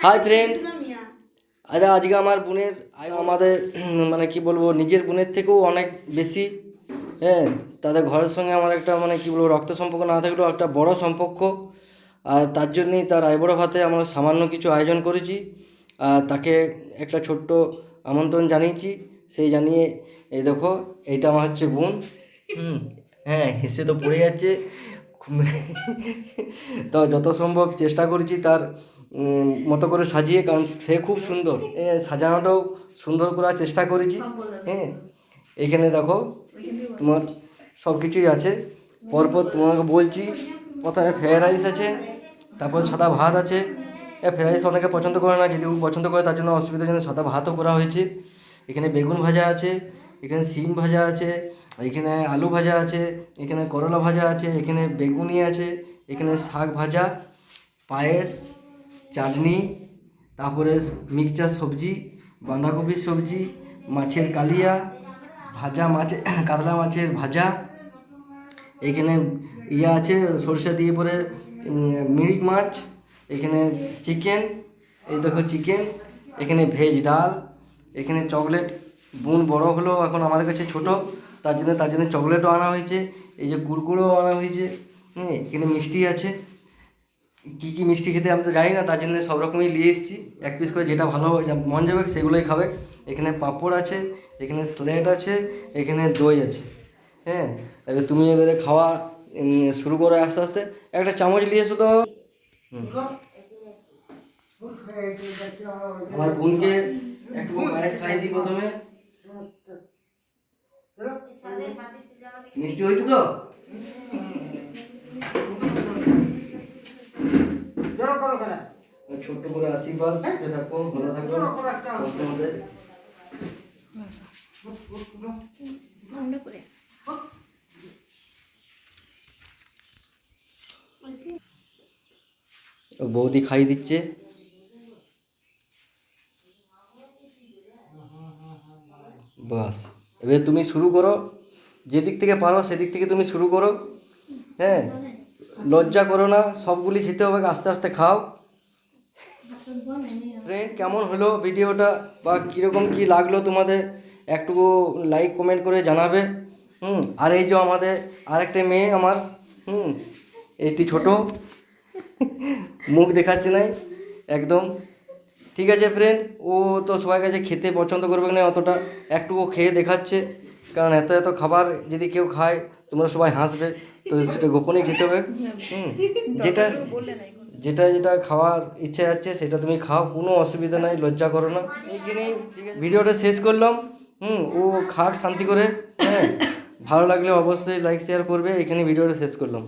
Hi friend, আজকে আমার বোনের আমাদের মানে কি বলবো, নিজের বোনের থেকেও অনেক বেশি। হ্যাঁ, তাদের ঘরের সঙ্গে আমার একটা মানে কি বলবো, রক্ত সম্পর্ক না থাকলেও একটা বড় সম্পর্ক। আর তার জন্যই তার আইবুড়ো ভাতে আমরা সামান্য কিছু আয়োজন করেছি। আর তাকে একটা ছোট্ট আমন্ত্রণ জানিয়েছি। সেই জানিয়ে এই দেখো, এইটা আমার হচ্ছে বোন। হ্যাঁ, হেসে তো পড়ে যাচ্ছে। তো যত সম্ভব চেষ্টা করেছি তার মতো করে সাজিয়ে, কারণ সে খুব সুন্দর, সাজানোটাও সুন্দর করার চেষ্টা করেছি। হ্যাঁ, এখানে দেখো তোমার সব কিছুই আছে। পরপর তোমাকে বলছি, প্রথমে ফ্রায়েড রাইস আছে, তারপর সাদা ভাত আছে। ফ্রায়েড রাইস অনেকে পছন্দ করে না, যদি পছন্দ করে তার জন্য অসুবিধার জন্য সাদা ভাতও করা হয়েছে। এখানে বেগুন ভাজা আছে, এখানে সিম ভাজা আছে, এখানে আলু ভাজা আছে, এখানে করলা ভাজা আছে, এখানে বেগুনি আছে, এখানে শাক ভাজা, পায়েস, চাটনি, তারপরে মিক্সচার সবজি, বাঁধাকপির সবজি, মাছের কালিয়া ভাজা, কাতলা মাছের ভাজা, এখানে আছে সরষে দিয়ে পরে মিরিক মাছ, এখানে চিকেন, এই দেখো চিকেন, এখানে ভেজ ডাল, এখানে চকলেট। বোন বড় হলো, এখন আমাদের কাছে ছোট, তার জন্য চকলেটও আনা হয়েছে, এই যে কুরকুরেও আনা হয়েছে। এখানে মিষ্টি আছে। কী কী মিষ্টি খেতে আমি তো জানি না, তার জন্য সব রকমই নিয়ে এসেছি, এক পিস করে যেটা ভালো মন যাবে সেগুলোই খাবে। এখানে পাঁপড় আছে, এখানে স্যালাড আছে, এখানে দই আছে। হ্যাঁ, এবার তুমি এবারে খাওয়া শুরু করো আস্তে আস্তে। একটা চামচ নিয়ে এসো তো। আমার বোনকে একটু পায়েস খাই দিই প্রথমে। মিষ্টি হয়েছে তো? ছোট্ট করে আশীর্বাদ, সুখে থাকো, ভালো থাকো তোমাদের। বৌদি খাইয়ে দিচ্ছে। বাস, এবার তুমি শুরু করো, যেদিক থেকে পারো সেদিক থেকে তুমি শুরু করো। হ্যাঁ, লজ্জা করো না, সবগুলি খেতে হবে, আস্তে আস্তে খাও। ফ্রেন্ড, কেমন হলো ভিডিওটা বা কীরকম কী লাগলো তোমাদের, একটু লাইক কমেন্ট করে জানাবে। আর এই যে আমাদের আরেকটা মেয়ে আমার, এইটি ছোট, মুখ দেখাচ্ছে নাই একদম। ঠিক আছে ফ্রেন্ড, ও তো সবার কাছে খেতে পছন্দ করবে না অতটা, একটু ও খেয়ে দেখাচ্ছে, কারণ এত এত খাবার যদি কেউ খায় তোমরা সবাই হাসবে, তো সেটা গোপনেই খেতে হবে। যেটা যেটা যেটা খাওয়ার ইচ্ছা যাচ্ছে সেটা তুমি খাও, কোনো অসুবিধা নাই, লজ্জা করো না। এইখানেই ভিডিওটা শেষ করলাম। ও খাক শান্তি করে। হ্যাঁ, ভালো লাগলে অবশ্যই লাইক শেয়ার করবে। এখানে ভিডিওটা শেষ করলাম।